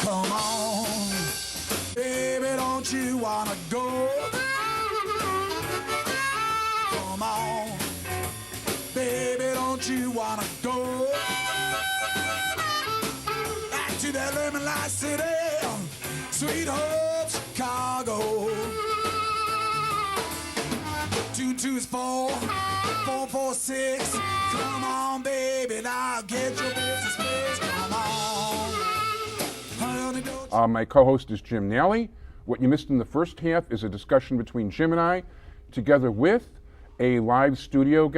Come on, baby, don't you wanna go? Come on, baby, don't you wanna go? Back to that lemon light city, sweet hope, Chicago. 2 is 4, 4 4 6. Come on, baby, now get your business fixed. Come on. Honey, don't My co-host is Jim Nally. What you missed in the first half is a discussion between Jim and I, together with a live studio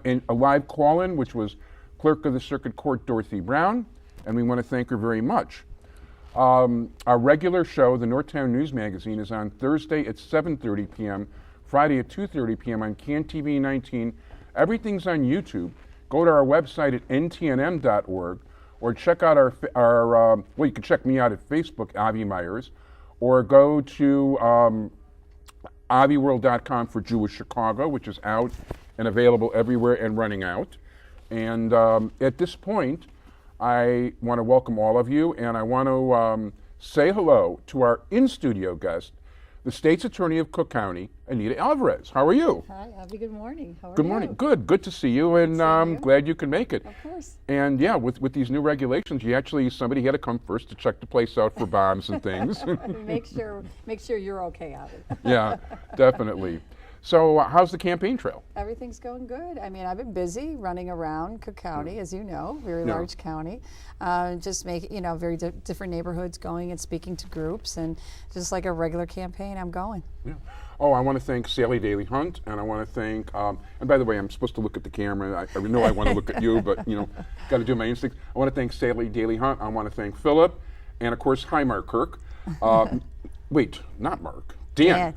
and a live call-in, which was Clerk of the Circuit Court Dorothy Brown, and we want to thank her very much. Our regular show, the Northtown News Magazine, is on Thursday at 7:30 p.m., Friday at 2:30 p.m. on CanTV 19. Everything's on YouTube. Go to our website at ntnm.org, or check out our well, you can check me out at Facebook, Avi Myers, or go to aviworld.com for Jewish Chicago, which is out and available everywhere and running out. And at this point, I want to welcome all of you, and I want to say hello to our in-studio guest, the State's Attorney of Cook County, Anita Alvarez. How are you? Hi, Abby. Good morning. How are you? Good morning. Good to see you, and I'm glad you can make it. Of course. And yeah, with these new regulations, somebody had to come first to check the place out for bombs and things. Make sure you're okay, Abby. Yeah, definitely. So how's the campaign trail? Everything's going good. I mean, I've been busy running around Cook County, as you know, very large county. Just making, very different neighborhoods, going and speaking to groups, and just like a regular campaign, I'm going. Yeah. Oh, I want to thank Sally Daly Hunt, and I want to thank, and by the way, I'm supposed to look at the camera. I know I want to look at you, but, got to do my instincts. I want to thank Sally Daly Hunt. I want to thank Philip, and of course, hi, Mark Kirk. Wait, not Mark. Dan.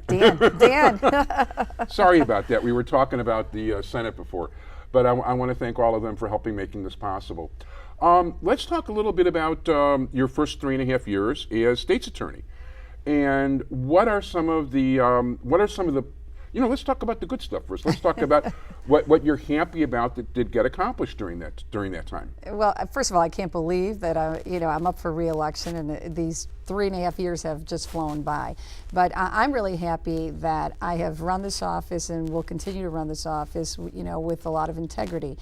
Sorry about that. We were talking about the Senate before, but I want to thank all of them for helping making this possible. Let's talk a little bit about your first 3.5 years as state's attorney, and what are some of the let's talk about the good stuff first. Let's talk about what you're happy about that did get accomplished during that time. Well, first of all, I can't believe that I'm up for re-election, and these 3.5 years have just flown by. But I'm really happy that I have run this office and will continue to run this office, with a lot of integrity.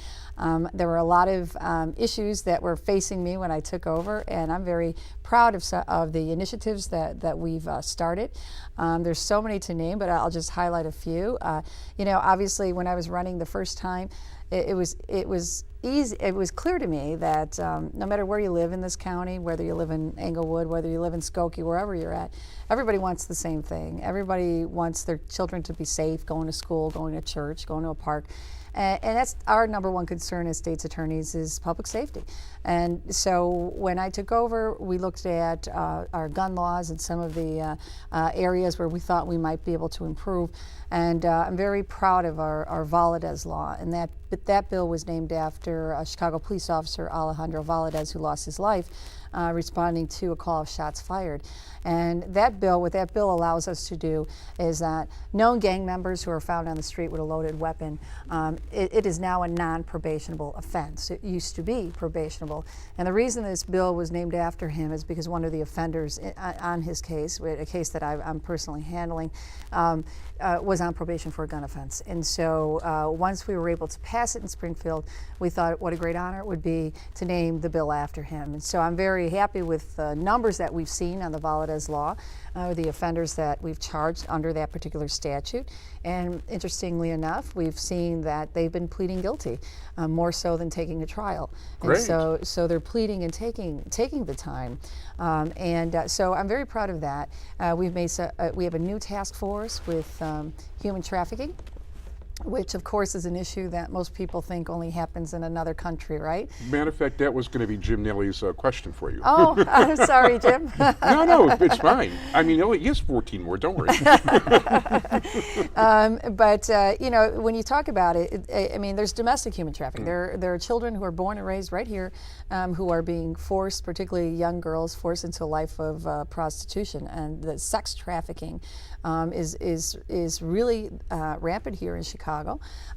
There were a lot of issues that were facing me when I took over, and I'm very proud of the initiatives that we've started. There's so many to name, but I'll just highlight a few. Obviously, when I was running the first time, it was easy. It was clear to me that no matter where you live in this county, whether you live in Englewood, whether you live in Skokie, wherever you're at, everybody wants the same thing. Everybody wants their children to be safe, going to school, going to church, going to a park. And that's our number one concern as state's attorneys, is public safety. And so when I took over, we looked at our gun laws and some of the areas where we thought we might be able to improve. And I'm very proud of our Valadez law, and that bill was named after a Chicago police officer, Alejandro Valadez, who lost his life responding to a call of shots fired. And what that bill allows us to do is that known gang members who are found on the street with a loaded weapon, it is now a non-probationable offense. It used to be probationable. And the reason this bill was named after him is because one of the offenders on his case, a case that I'm personally handling, was on probation for a gun offense. And so once we were able to pass it in Springfield, we thought what a great honor it would be to name the bill after him. And so I'm very happy with the numbers that we've seen on the Valadez law, the offenders that we've charged under that particular statute. And interestingly enough, we've seen that they've been pleading guilty, more so than taking a trial. Great. And so they're pleading and taking the time. So I'm very proud of that. We have a new task force with human trafficking, which of course is an issue that most people think only happens in another country, right? Matter of fact, that was going to be Jim Nally's question for you. Oh, I'm sorry, Jim. No, it's fine. I mean, he has 14 more, don't worry. When you talk about it, there's domestic human trafficking. There are children who are born and raised right here who are being forced, particularly young girls, forced into a life of prostitution. And the sex trafficking is really rampant here in Chicago.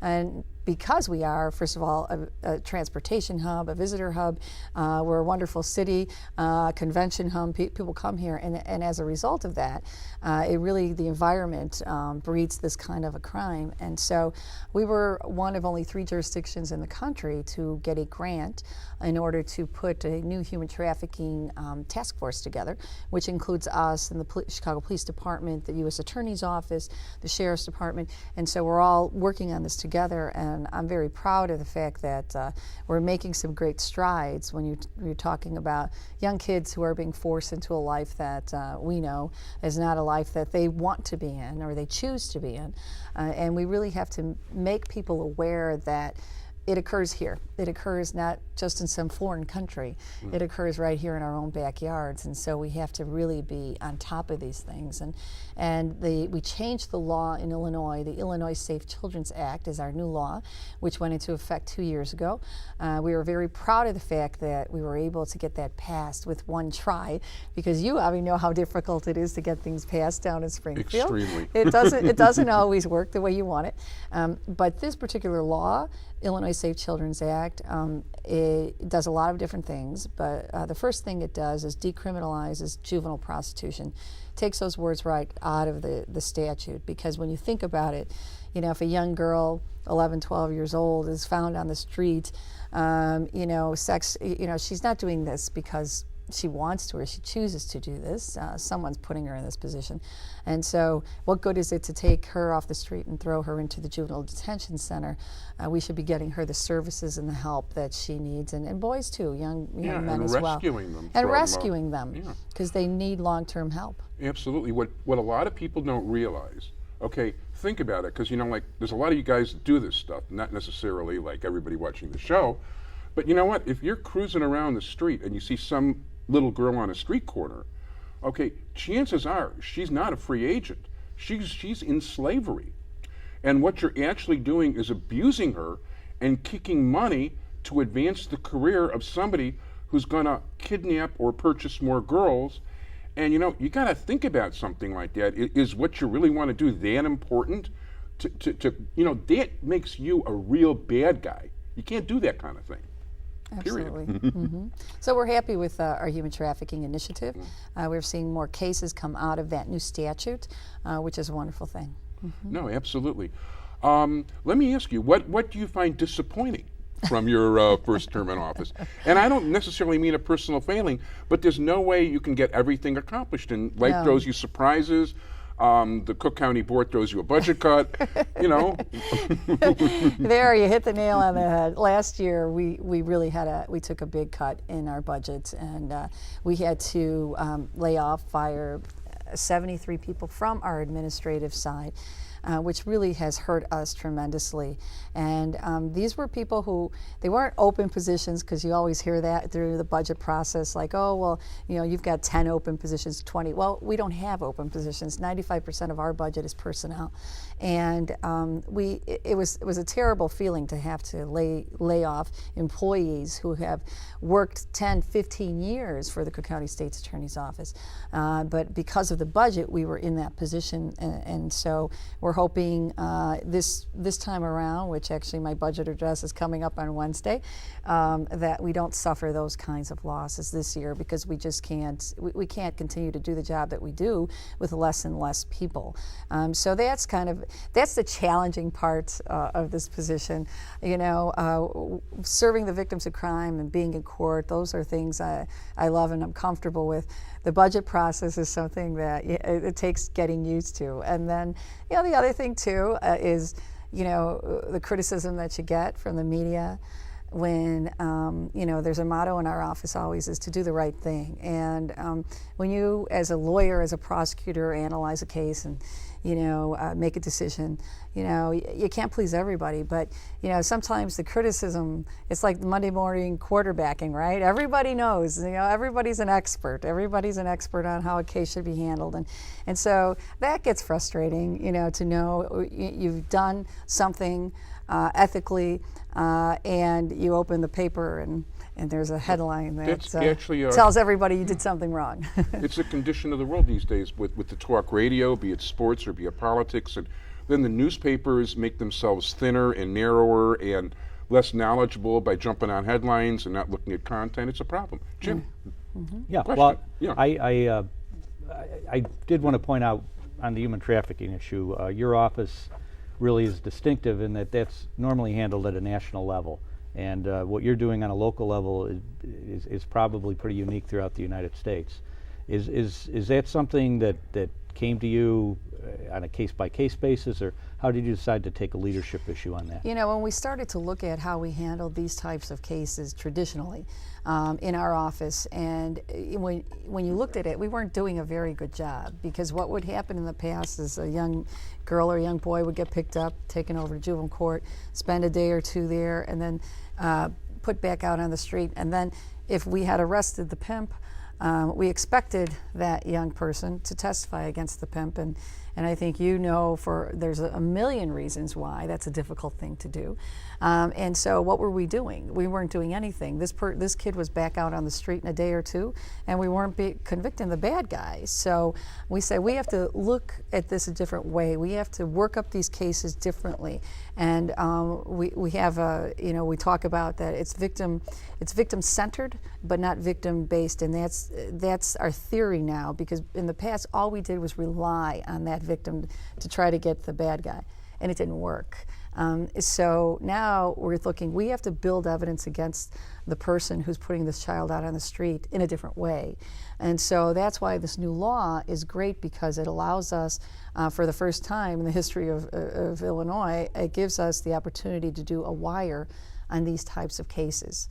And because we are, first of all, a transportation hub, a visitor hub. We're a wonderful city, convention hub. People come here, and as a result of that, the environment breeds this kind of a crime. And so we were one of only 3 jurisdictions in the country to get a grant in order to put a new human trafficking task force together, which includes us and the Chicago Police Department, the U.S. Attorney's Office, the Sheriff's Department, and so we're all working on this together, and I'm very proud of the fact that we're making some great strides when you're talking about young kids who are being forced into a life that we know is not a life that they want to be in or they choose to be in, and we really have to make people aware that it occurs here. It occurs not just in some foreign country. It occurs right here in our own backyards, and so we have to really be on top of these things. We changed the law in Illinois. The Illinois Safe Children's Act is our new law, which went into effect 2 years ago. We were very proud of the fact that we were able to get that passed with one try, because you already know how difficult it is to get things passed down in Springfield. Extremely. It doesn't always work the way you want it. But this particular law, Illinois Safe Children's Act, it does a lot of different things, but the first thing it does is decriminalizes juvenile prostitution, takes those words right out of the statute, because when you think about it, if a young girl, 11, 12 years old, is found on the street, she's not doing this because she wants to or she chooses to do this. Someone's putting her in this position. And so what good is it to take her off the street and throw her into the juvenile detention center? We should be getting her the services and the help that she needs, and boys too, young men as well. And rescuing them because they need long-term help. Absolutely. What a lot of people don't realize, okay, think about it, because there's a lot of you guys that do this stuff, not necessarily like everybody watching the show, but you know what? If you're cruising around the street and you see some little girl on a street corner, okay, chances are she's not a free agent. She's in slavery. And what you're actually doing is abusing her and kicking money to advance the career of somebody who's going to kidnap or purchase more girls. And you got to think about something like that. Is what you really want to do that important? That makes you a real bad guy. You can't do that kind of thing. Absolutely. So we're happy with our human trafficking initiative. We're seeing more cases come out of that new statute, which is a wonderful thing. No, absolutely. Let me ask you, what do you find disappointing from your first term in office? And I don't necessarily mean a personal failing, but there's no way you can get everything accomplished, and life throws you surprises. The Cook County Board throws you a budget cut, There, you hit the nail on the head. Last year, we really we took a big cut in our budget, and we had to fire 73 people from our administrative side. Which really has hurt us tremendously. And these were people who, they weren't open positions, because you always hear that through the budget process, like, oh, well, you've got 10 open positions, 20. Well, we don't have open positions. 95% of our budget is personnel. And it was a terrible feeling to have to lay off employees who have worked 10, 15 years for the Cook County State's Attorney's Office. But because of the budget, we were in that position, and so we're hoping this time around, which actually my budget address is coming up on Wednesday, that we don't suffer those kinds of losses this year, because we just can't can't continue to do the job that we do with less and less people. So that's the challenging part of this position. Serving the victims of crime and being in court, those are things I love and I'm comfortable with. The budget process is something that it takes getting used to. And then, the other thing too is, the criticism that you get from the media when, there's a motto in our office always is to do the right thing. And when you, as a lawyer, as a prosecutor, analyze a case and, make a decision, you can't please everybody, but, sometimes the criticism, it's like Monday morning quarterbacking, right? Everybody knows, everybody's an expert. Everybody's an expert on how a case should be handled. And so that gets frustrating, to know you've done something ethically, and you open the paper and there's a headline that tells everybody you did something wrong. It's a condition of the world these days with the talk radio, be it sports or be it politics, and then the newspapers make themselves thinner and narrower and less knowledgeable by jumping on headlines and not looking at content. It's a problem. Jim? Yeah, Question. well, Yeah. I did want to point out on the human trafficking issue, your office really is distinctive in that that's normally handled at a national level. And what you're doing on a local level is probably pretty unique throughout the United States. Is that something that came to you on a case-by-case basis, or how did you decide to take a leadership issue on that? You know, when we started to look at how we handled these types of cases traditionally in our office, and when you looked at it, we weren't doing a very good job, because what would happen in the past is a young girl or a young boy would get picked up, taken over to juvenile court, spend a day or two there, and then put back out on the street. And then if we had arrested the pimp, we expected that young person to testify against the pimp, and I think there's a million reasons why that's a difficult thing to do. And so what were we doing? We weren't doing anything. This kid was back out on the street in a day or two, and we weren't convicting the bad guys. So we said we have to look at this a different way. We have to work up these cases differently. And we have we talk about that it's victim centered, but not victim based, and that's our theory now, because in the past all we did was rely on that victim to try to get the bad guy, and it didn't work. So now we have to build evidence against the person who's putting this child out on the street in a different way. And so that's why this new law is great, because it allows us, for the first time in the history of Illinois, it gives us the opportunity to do a wire on these types of cases.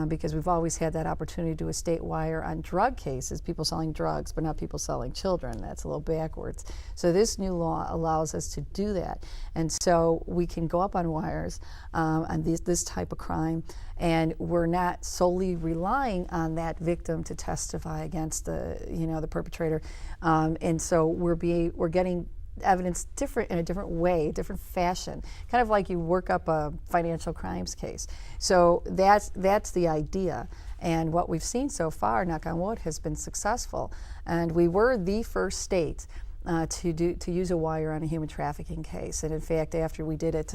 Because we've always had that opportunity to do a state wire on drug cases, people selling drugs, but not people selling children. That's a little backwards. So this new law allows us to do that. And so we can go up on wires on this type of crime, and we're not solely relying on that victim to testify against the perpetrator. And so we're getting evidence in a different way, different fashion, kind of like you work up a financial crimes case. So that's the idea, and what we've seen so far, knock on wood, has been successful. And we were the first state to use a wire on a human trafficking case. And in fact, after we did it,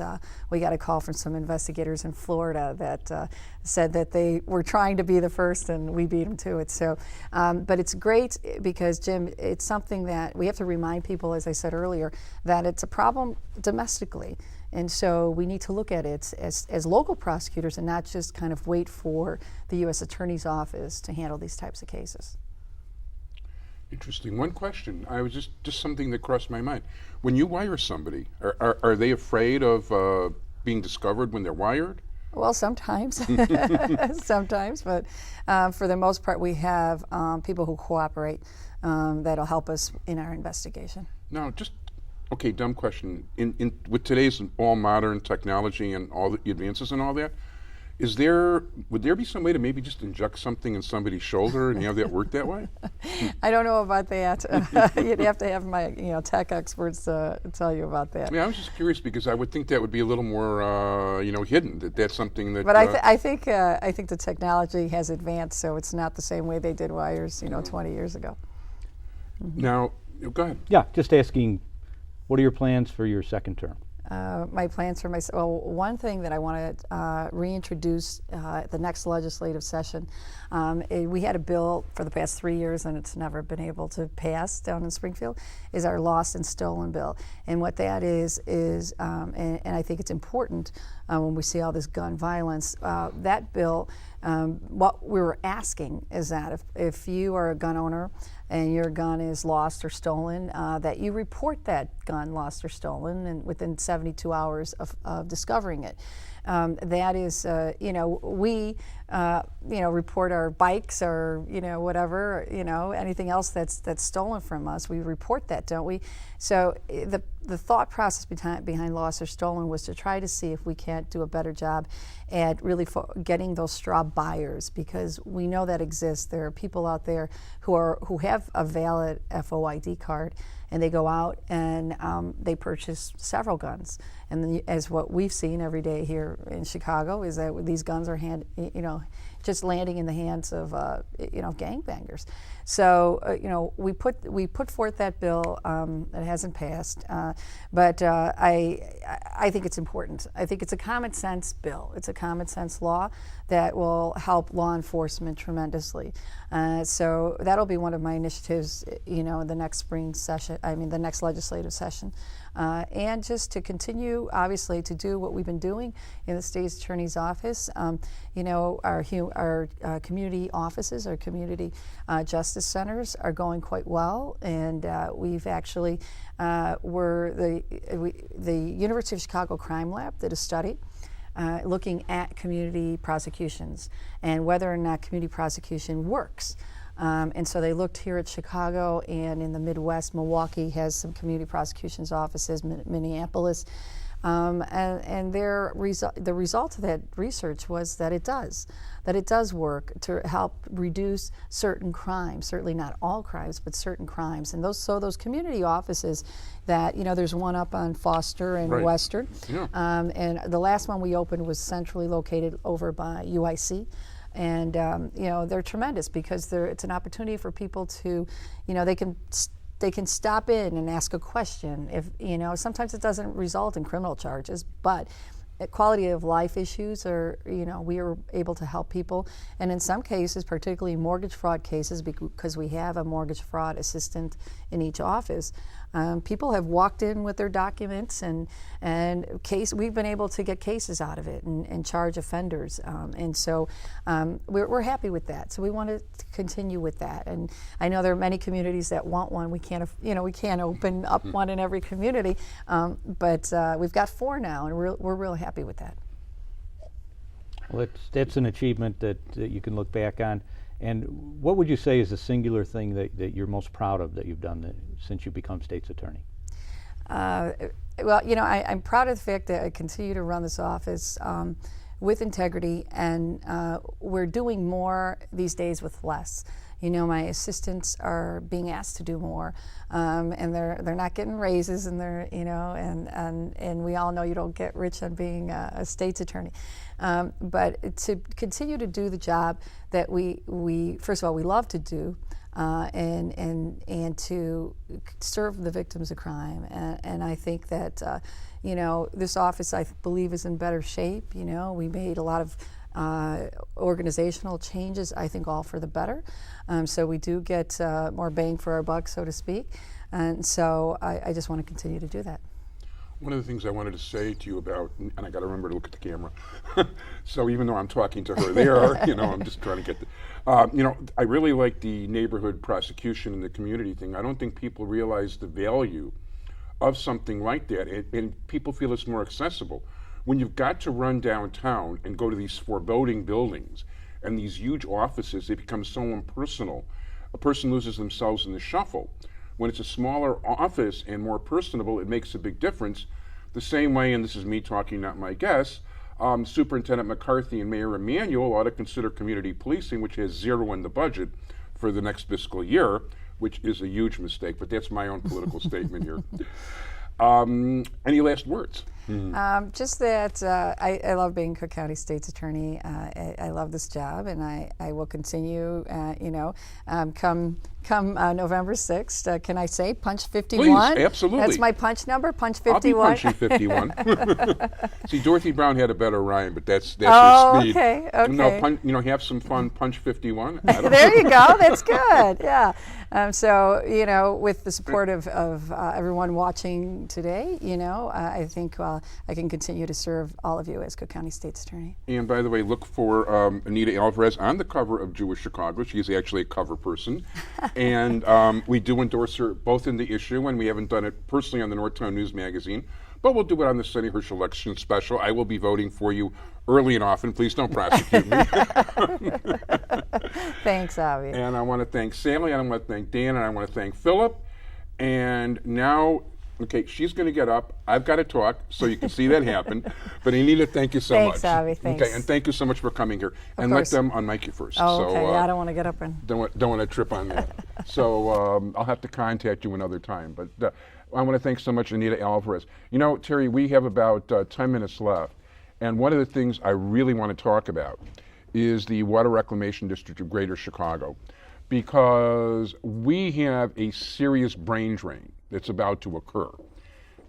we got a call from some investigators in Florida that said that they were trying to be the first, and we beat them to it. So, but it's great because, Jim, it's something that we have to remind people, as I said earlier, that it's a problem domestically. And so we need to look at it as local prosecutors and not just kind of wait for the U.S. Attorney's Office to handle these types of cases. Interesting. One question. I was just something that crossed my mind. When you wire somebody, are they afraid of being discovered when they're wired? Well, sometimes, sometimes, but for the most part, we have people who cooperate that'll help us in our investigation. Now, okay, dumb question. With today's all modern technology and all the advances and all that, would there be some way to maybe just inject something in somebody's shoulder and have that work that way? I don't know about that. You'd have to have my tech experts tell you about that. I was just curious, because I would think that would be a little more hidden. That's something that. But I think the technology has advanced, so it's not the same way they did wires 20 years ago. Mm-hmm. Now, go ahead. Yeah, just asking, what are your plans for your second term? My plans for one thing that I want to reintroduce at the next legislative session, we had a bill for the past 3 years and it's never been able to pass down in Springfield, is our lost and stolen bill. And what that is and I think it's important when we see all this gun violence, that bill, what we were asking is that if you are a gun owner and your gun is lost or stolen, that you report that gun lost or stolen, and within 72 hours of discovering it. That is, we, report our bikes or, whatever, anything else that's stolen from us. We report that, don't we? So the thought process behind lost or stolen was to try to see if we can't do a better job at really getting those straw buyers, because we know that exists. There are people out there who have a valid FOID card, and they go out and they purchase several guns. And then, as what we've seen every day here in Chicago, is that these guns are just landing in the hands of gangbangers. So we put forth that bill. It hasn't passed, but I think it's important. I think it's a common sense bill. It's a common sense law that will help law enforcement tremendously. So that'll be one of my initiatives, in the next spring session. The next legislative session, and just to continue, obviously, to do what we've been doing in the state's attorney's office. Our community offices, our community justice centers are going quite well, and we've actually the University of Chicago Crime Lab did a study looking at community prosecutions and whether or not community prosecution works. And so they looked here at Chicago and in the Midwest. Milwaukee has some community prosecutions offices, Minneapolis. And the result of that research was that it does work to help reduce certain crimes, certainly not all crimes, but certain crimes. And those community offices that, there's one up on Foster and Right. Western. Yeah. And the last one we opened was centrally located over by UIC. And they're tremendous because it's an opportunity for people to, they can stop in and ask a question. If sometimes it doesn't result in criminal charges, but quality of life issues are, we are able to help people. And in some cases, particularly mortgage fraud cases, because we have a mortgage fraud assistant in each office, people have walked in with their documents and we've been able to get cases out of it and charge offenders. And so we're happy with that. So we want to continue with that. And I know there are many communities that want one. We can't open up one in every community, but we've got 4 now, and we're really happy with that. Well, that's an achievement that you can look back on. And what would you say is the singular thing that you're most proud of that you've done since you become state's attorney? Well, I'm proud of the fact that I continue to run this office with integrity, and we're doing more these days with less. My assistants are being asked to do more, and they're not getting raises, and they're and we all know you don't get rich on being a state's attorney. But to continue to do the job that we first of all we love to do, and to serve the victims of crime, and I think that this office, I believe, is in better shape. We made a lot of organizational changes, I think, all for the better. So we do get more bang for our buck, so to speak. And so I just want to continue to do that. One of the things I wanted to say to you about, and I got to remember to look at the camera. So even though I'm talking to her there, I'm just trying to get I really like the neighborhood prosecution and the community thing. I don't think people realize the value of something like that, and people feel it's more accessible. When you've got to run downtown and go to these foreboding buildings and these huge offices, they become so impersonal. A person loses themselves in the shuffle. When it's a smaller office and more personable, it makes a big difference. The same way, and this is me talking, not my guess, Superintendent McCarthy and Mayor Emanuel ought to consider community policing, which has 0 in the budget for the next fiscal year, which is a huge mistake, but that's my own political statement here. Any last words? Just that I love being Cook County State's Attorney. I love this job, and I will continue. Come November 6th, can I say punch 51? Please, absolutely. That's my punch number, punch 51. I'll be punching 51. See, Dorothy Brown had a better rhyme, but that's Oh, her speed. okay. Have some fun, punch 51. There you go. That's good. Yeah. So with the support of everyone watching today, I think I can continue to serve all of you as Cook County State's Attorney. And by the way, look for Anita Alvarez on the cover of Jewish Chicago. She's actually a cover person. And we do endorse her both in the issue, and we haven't done it personally on the Northtown News Magazine, but we'll do it on the Sunny Hirsch election special. I will be voting for you early and often. Please don't prosecute me. Thanks, Avi. And I want to thank Sally, and I want to thank Dan, and I want to thank Philip. And now, okay, she's going to get up. I've got to talk, so you can see that happen. But Anita, thank you so much. Thanks, Avi. Thanks. Okay, and thank you so much for coming here. And course. let them unmic you first. Oh, okay. So, Yeah, I don't want to get up and... Don't want to trip on that. So I'll have to contact you another time. But I want to thank so much Anita Alvarez. Terry, we have about 10 minutes left. And one of the things I really want to talk about is the Water Reclamation District of Greater Chicago, because we have a serious brain drain that's about to occur.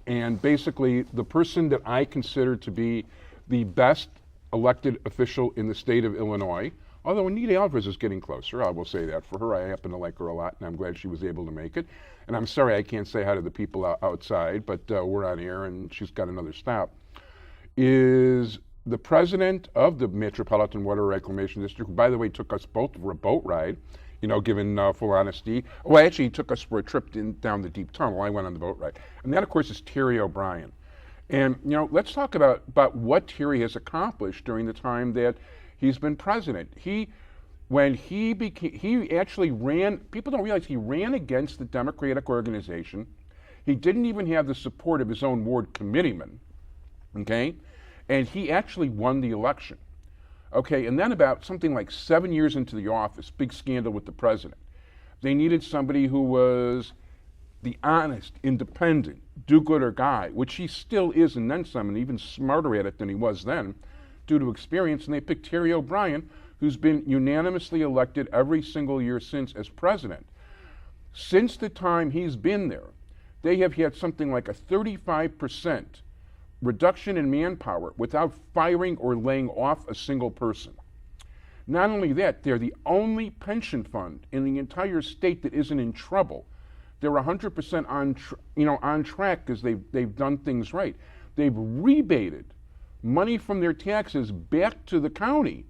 And basically, the person that I consider to be the best elected official in the state of Illinois, although Anita Alvarez is getting closer, I will say that for her. I happen to like her a lot, and I'm glad she was able to make it. And I'm sorry I can't say hi to the people outside, but we're on air and she's got another stop, is the president of the Metropolitan Water Reclamation District, who, by the way, took us both for a boat ride, given full honesty. Well, actually, he took us for a trip down the deep tunnel. I went on the boat ride. And that, of course, is Terry O'Brien. And, let's talk about what Terry has accomplished during the time that he's been president. He actually ran, people don't realize he ran against the Democratic organization. He didn't even have the support of his own ward committeeman, okay? And he actually won the election. Okay, and then about something like 7 years into the office, big scandal with the president. They needed somebody who was the honest, independent, do-gooder guy, which he still is and then some, and even smarter at it than he was then, due to experience, and they picked Terry O'Brien, who's been unanimously elected every single year since as president. Since the time he's been there, they have had something like a 35% reduction in manpower without firing or laying off a single person. Not only that, they're the only pension fund in the entire state that isn't in trouble. They're 100% on track because they've done things right. They've rebated money from their taxes back to the county,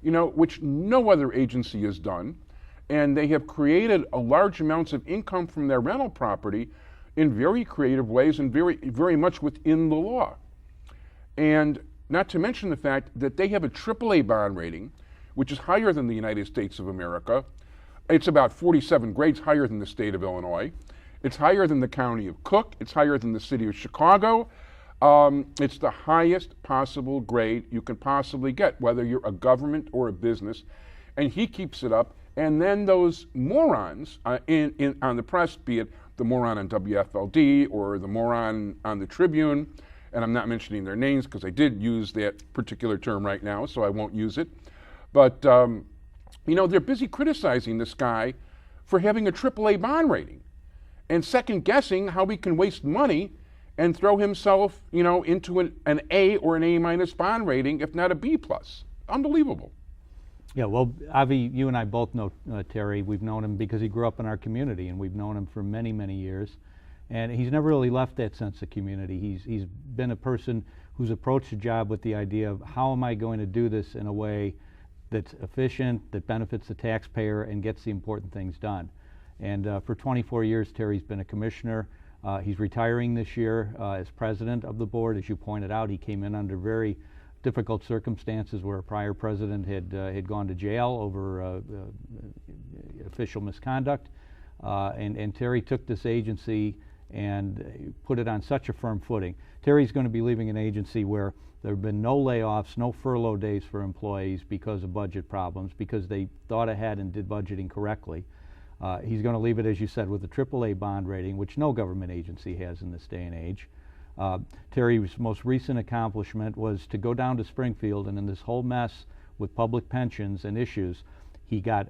which no other agency has done, and they have created a large amounts of income from their rental property in very creative ways and very, very much within the law. And not to mention the fact that they have a AAA bond rating, which is higher than the United States of America. It's about 47 grades higher than the state of Illinois. It's higher than the county of Cook. It's higher than the city of Chicago. It's the highest possible grade you can possibly get, whether you're a government or a business. And he keeps it up. And then those morons on the press, be it the moron on WFLD or the moron on the Tribune, and I'm not mentioning their names because I did use that particular term right now, so I won't use it. But, they're busy criticizing this guy for having a AAA bond rating and second guessing how he can waste money and throw himself, into an A or an A- bond rating, if not a B+. Unbelievable. Yeah, well, Avi, you and I both know Terry. We've known him because he grew up in our community, and we've known him for many, many years. And he's never really left that sense of community. He's been a person who's approached the job with the idea of how am I going to do this in a way that's efficient, that benefits the taxpayer, and gets the important things done. And for 24 years, Terry's been a commissioner. He's retiring this year as president of the board. As you pointed out, he came in under very difficult circumstances where a prior president had gone to jail over official misconduct. And Terry took this agency and put it on such a firm footing. Terry's going to be leaving an agency where there have been no layoffs, no furlough days for employees because of budget problems, because they thought ahead and did budgeting correctly. He's going to leave it, as you said, with a AAA bond rating, which no government agency has in this day and age. Terry's most recent accomplishment was to go down to Springfield, and in this whole mess with public pensions and issues, he got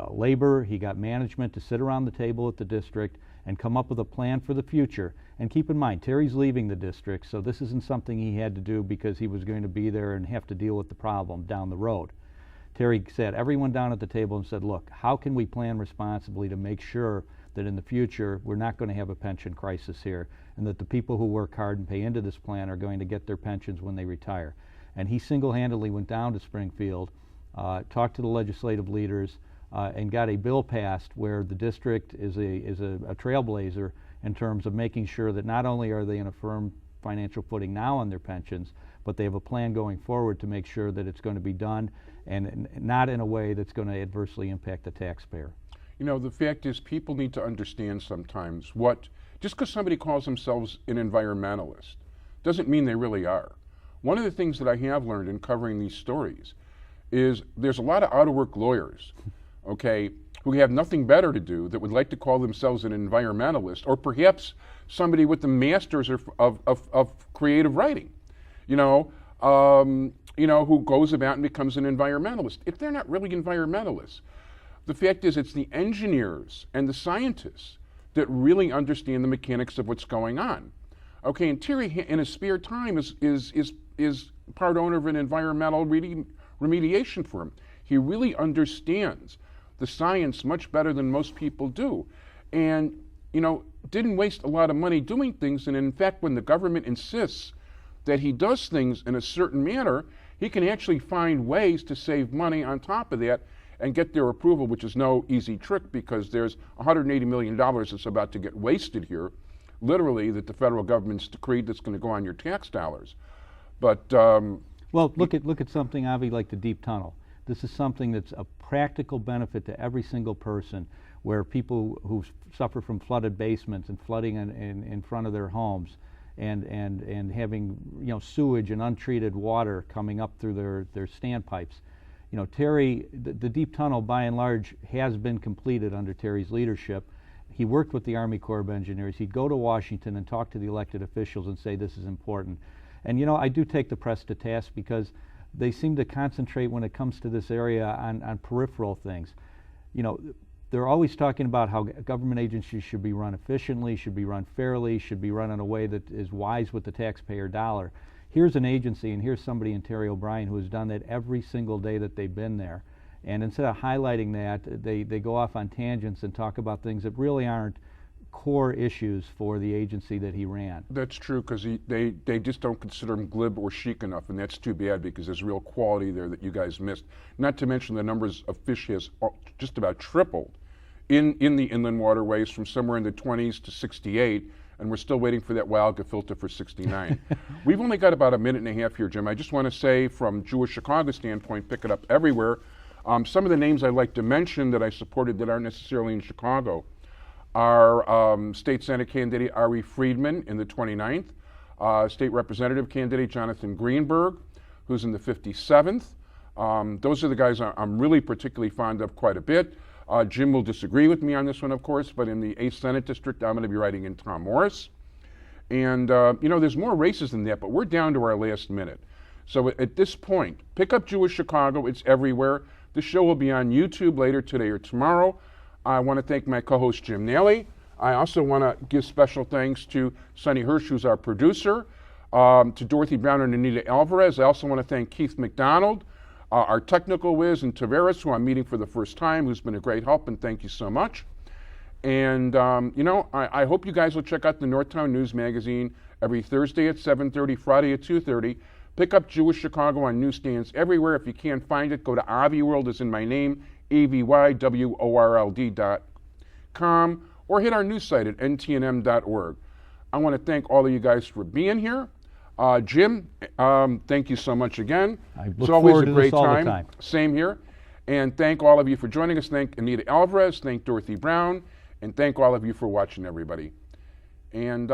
labor, he got management to sit around the table at the district and come up with a plan for the future. And keep in mind, Terry's leaving the district, so this isn't something he had to do because he was going to be there and have to deal with the problem down the road. Terry sat everyone down at the table and said, look, how can we plan responsibly to make sure that in the future we're not going to have a pension crisis here, and that the people who work hard and pay into this plan are going to get their pensions when they retire. And he single-handedly went down to Springfield, talked to the legislative leaders, and got a bill passed where the district is a trailblazer in terms of making sure that not only are they in a firm financial footing now on their pensions, but they have a plan going forward to make sure that it's going to be done and not in a way that's going to adversely impact the taxpayer. The fact is, people need to understand sometimes just because somebody calls themselves an environmentalist doesn't mean they really are. One of the things that I have learned in covering these stories is there's a lot of out-of-work lawyers, okay, who have nothing better to do that would like to call themselves an environmentalist, or perhaps somebody with the masters of creative writing. who goes about and becomes an environmentalist. If they're not really environmentalists, the fact is it's the engineers and the scientists that really understand the mechanics of what's going on. Okay, and Terry, in his spare time, is part owner of an environmental remediation firm. He really understands the science much better than most people do, and didn't waste a lot of money doing things. And in fact, when the government insists that he does things in a certain manner, he can actually find ways to save money on top of that and get their approval, which is no easy trick, because there's $180 million that's about to get wasted here, literally, that the federal government's decreed that's going to go on your tax dollars. But well, look at something, Avi, like the deep tunnel. This is something that's a practical benefit to every single person, where people who suffer from flooded basements and flooding in front of their homes, and having sewage and untreated water coming up through their standpipes. Terry, the deep tunnel by and large has been completed under Terry's leadership. He worked with the Army Corps of Engineers. He'd go to Washington and talk to the elected officials and say this is important. And I do take the press to task, because they seem to concentrate when it comes to this area on peripheral things. They're always talking about how government agencies should be run efficiently, should be run fairly, should be run in a way that is wise with the taxpayer dollar. Here's an agency, and here's somebody in Terry O'Brien who has done that every single day that they've been there. And instead of highlighting that, they go off on tangents and talk about things that really aren't core issues for the agency that he ran. That's true, because they just don't consider him glib or chic enough, and that's too bad, because there's real quality there that you guys missed. Not to mention the numbers of fish has just about tripled in the inland waterways, from somewhere in the 20s to 68, and we're still waiting for that wild gefilte for 69. We've only got about a minute and a half here, Jim. I just want to say, from Jewish Chicago standpoint, pick it up everywhere. Some of the names I'd like to mention that I supported that aren't necessarily in Chicago are State Senate candidate Ari Friedman in the 29th, State Representative candidate Jonathan Greenberg, who's in the 57th. Those are the guys I'm really particularly fond of quite a bit. Jim will disagree with me on this one, of course, but in the 8th Senate District, I'm going to be writing in Tom Morris. And, there's more races than that, but we're down to our last minute. So at this point, pick up Jewish Chicago. It's everywhere. The show will be on YouTube later today or tomorrow. I want to thank my co-host, Jim Nally. I also want to give special thanks to Sonny Hirsch, who's our producer, to Dorothy Brown and Anita Alvarez. I also want to thank Keith McDonald, our technical whiz, and Tavares, who I'm meeting for the first time, who's been a great help, and thank you so much. And, I hope you guys will check out the Northtown News Magazine every Thursday at 7:30, Friday at 2:30. Pick up Jewish Chicago on newsstands everywhere. If you can't find it, go to AviWorld, as in my name, AVYWORLD.com, or hit our news site at ntnm.org. I want to thank all of you guys for being here. Jim, thank you so much again. It's always a great time. Same here. And thank all of you for joining us. Thank Anita Alvarez, thank Dorothy Brown, and thank all of you for watching, everybody. And